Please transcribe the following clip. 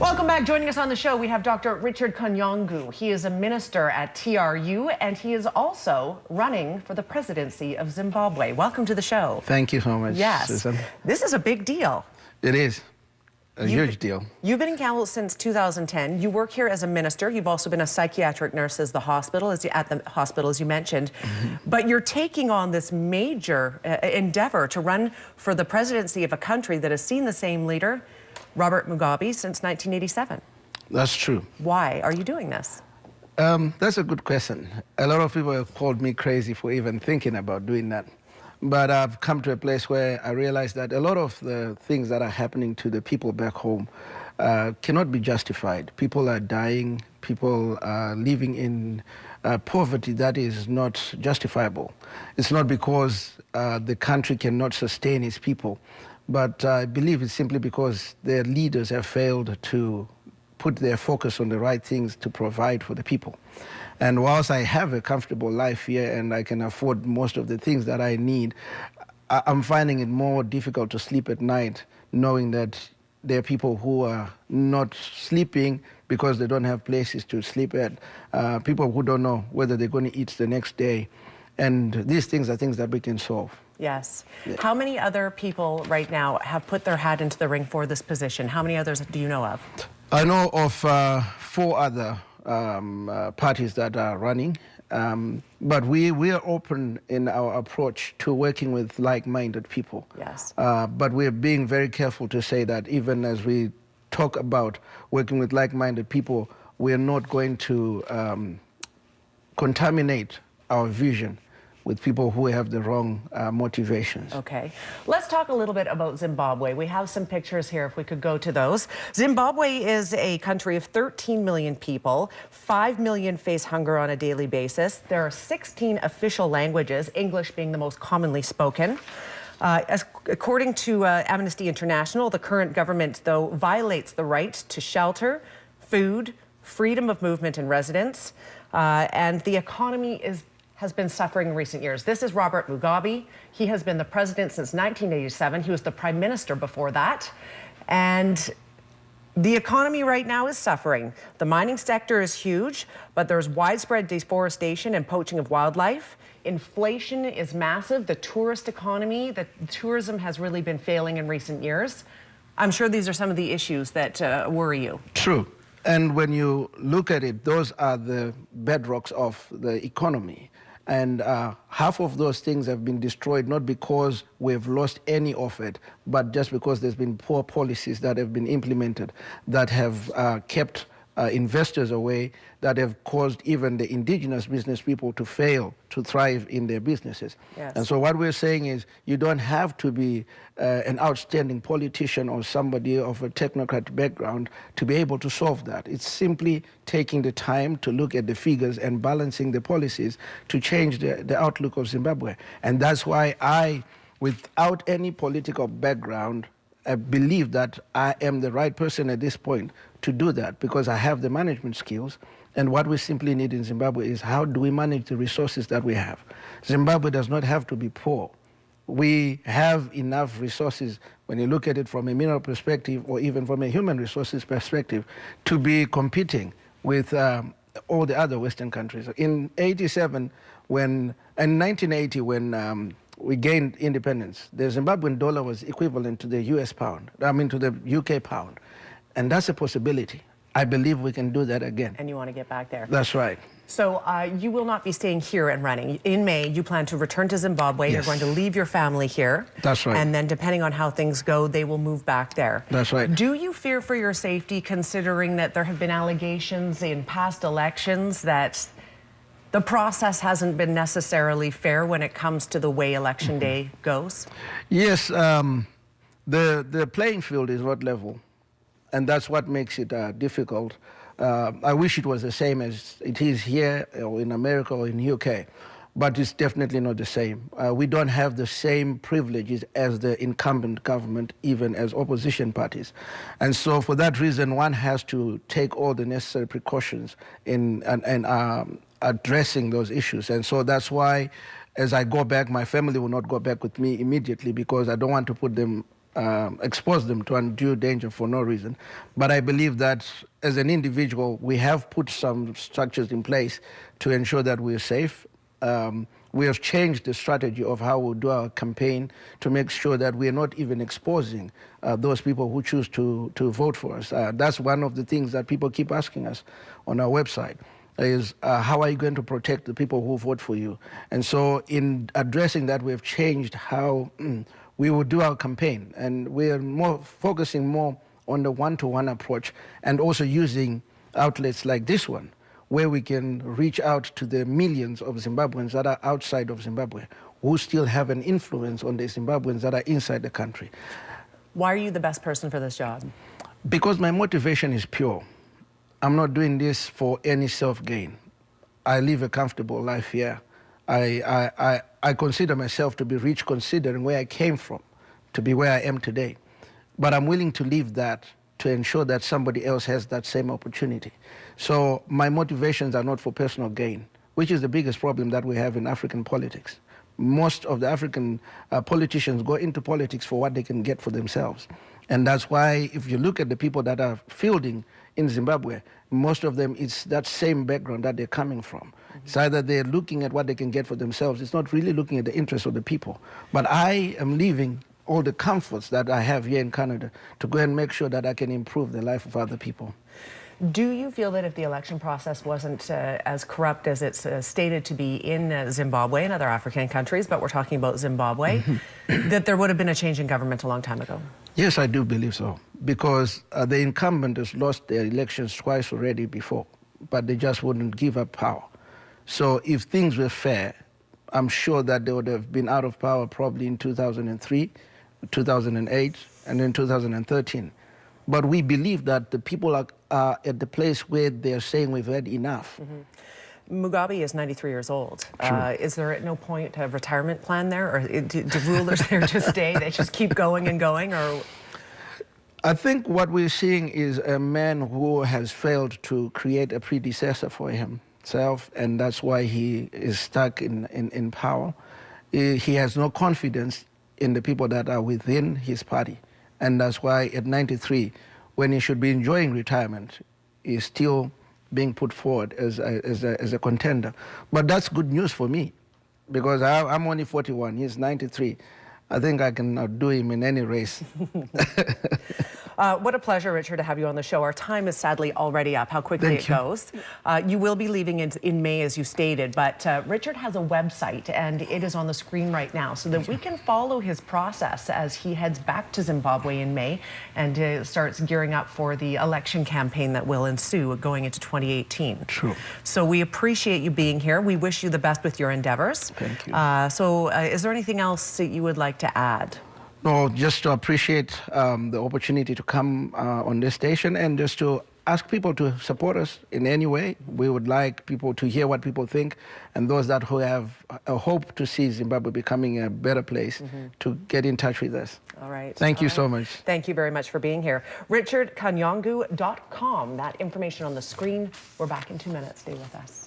Welcome back. Joining us on the show, we have Dr. Richard Kanyangu. He is a minister at TRU, and he is also running for the presidency of Zimbabwe. Welcome to the show. Thank you so much, yes. Susan. This is a big deal. It is a huge deal. You've been in Kamloops since 2010. You work here as a minister. You've also been a psychiatric nurse at the hospital, as you mentioned. But you're taking on this major endeavor to run for the presidency of a country that has seen the same leader, Robert Mugabe, since 1987. That's true. Why are you doing this? That's a good question. A lot of people have called me crazy for even thinking about doing that. But I've come to a place where I realize that a lot of the things that are happening to the people back home cannot be justified. People are dying. People are living in poverty that is not justifiable. It's not because the country cannot sustain its people, but I believe it's simply because their leaders have failed to put their focus on the right things to provide for the people. And whilst I have a comfortable life here and I can afford most of the things that I need, I'm finding it more difficult to sleep at night knowing that there are people who are not sleeping because they don't have places to sleep at, people who don't know whether they're going to eat the next day. And these things are things that we can solve. Yes. Yeah. How many other people right now have put their hat into the ring for this position? How many others do you know of? I know of 4 other parties that are running, but we are open in our approach to working with like-minded people. Yes. But we're being very careful to say that even as we talk about working with like-minded people, we're not going to contaminate our vision with people who have the wrong motivations. Okay. Let's talk a little bit about Zimbabwe. We have some pictures here, if we could go to those. Zimbabwe is a country of 13 million people. 5 million face hunger on a daily basis. There are 16 official languages, English being the most commonly spoken. According to Amnesty International, the current government, though, violates the right to shelter, food, freedom of movement and residence, and the economy has been suffering in recent years. This is Robert Mugabe. He has been the president since 1987. He was the prime minister before that. And the economy right now is suffering. The mining sector is huge, but there's widespread deforestation and poaching of wildlife. Inflation is massive. The tourist economy, the tourism has really been failing in recent years. I'm sure these are some of the issues that worry you. True. And when you look at it, those are the bedrocks of the economy. And half of those things have been destroyed, not because we've lost any of it, but just because there's been poor policies that have been implemented that have kept investors away, that have caused even the indigenous business people to fail to thrive in their businesses. Yes. And so what we're saying is you don't have to be an outstanding politician or somebody of a technocrat background to be able to solve that. It's simply taking the time to look at the figures and balancing the policies to change the outlook of Zimbabwe. And that's why I, without any political background, I believe that I am the right person at this point to do that because I have the management skills. And what we simply need in Zimbabwe is how do we manage the resources that we have? Zimbabwe does not have to be poor. We have enough resources, when you look at it from a mineral perspective or even from a human resources perspective, to be competing with all the other Western countries. In 1980, when we gained independence, the Zimbabwean dollar was equivalent to the US pound, to the UK pound. And that's a possibility. I believe we can do that again. And you want to get back there. That's right. So you will not be staying here and running. In May, you plan to return to Zimbabwe. Yes. You're going to leave your family here. That's right. And then depending on how things go, they will move back there. That's right. Do you fear for your safety, considering that there have been allegations in past elections that the process hasn't been necessarily fair when it comes to the way election day goes? Yes, the playing field is not level, and that's what makes it difficult. I wish it was the same as it is here or in America or in UK, but it's definitely not the same. We don't have the same privileges as the incumbent government, even as opposition parties. And so for that reason, one has to take all the necessary precautions in addressing those issues. And so that's why, as I go back, my family will not go back with me immediately because I don't want to put them expose them to undue danger for no reason. But I believe that as an individual, we have put some structures in place to ensure that we're safe. We have changed the strategy of how we do our campaign to make sure that we are not even exposing those people who choose to vote for us. That's one of the things that people keep asking us on our website is how are you going to protect the people who vote for you? And so in addressing that, we have changed how we will do our campaign. And we are focusing more on the one-to-one approach and also using outlets like this one, where we can reach out to the millions of Zimbabweans that are outside of Zimbabwe, who still have an influence on the Zimbabweans that are inside the country. Why are you the best person for this job? Because my motivation is pure. I'm not doing this for any self-gain. I live a comfortable life here. I consider myself to be rich considering where I came from, to be where I am today. But I'm willing to leave that to ensure that somebody else has that same opportunity. So my motivations are not for personal gain, which is the biggest problem that we have in African politics. Most of the African politicians go into politics for what they can get for themselves. And that's why if you look at the people that are fielding in Zimbabwe, most of them, it's that same background that they're coming from. It's either they're looking at what they can get for themselves. It's not really looking at the interests of the people. But I am leaving all the comforts that I have here in Canada to go and make sure that I can improve the life of other people. Do you feel that if the election process wasn't as corrupt as it's stated to be in Zimbabwe and other African countries, but we're talking about Zimbabwe, that there would have been a change in government a long time ago? Yes, I do believe so, because the incumbent has lost their elections twice already before, but they just wouldn't give up power. So if things were fair, I'm sure that they would have been out of power probably in 2003, 2008, and then 2013. But we believe that the people are at the place where they're saying we've had enough. Mugabe is 93 years old. Is there at no point a retirement plan there? Or do rulers there just stay? They just keep going and going? Or I think what we're seeing is a man who has failed to create a predecessor for himself, and that's why he is stuck in power. He has no confidence in the people that are within his party. And that's why at 93, when he should be enjoying retirement, he's still being put forward as a contender. But that's good news for me, because I'm only 41, he's 93. I think I can outdo him in any race. What a pleasure, Richard, to have you on the show. Our time is sadly already up, how quickly it goes. You will be leaving in May, as you stated, but Richard has a website, and it is on the screen right now, so that we can follow his process as he heads back to Zimbabwe in May and starts gearing up for the election campaign that will ensue going into 2018. True. So we appreciate you being here. We wish you the best with your endeavors. Thank you. Is there anything else that you would like to add? No, just to appreciate the opportunity to come on this station and just to ask people to support us in any way. We would like people to hear what people think, and those that who have a hope to see Zimbabwe becoming a better place to get in touch with us. All right. Thank you so much. Thank you very much for being here. RichardKanyangu.com. That information on the screen. We're back in 2 minutes. Stay with us.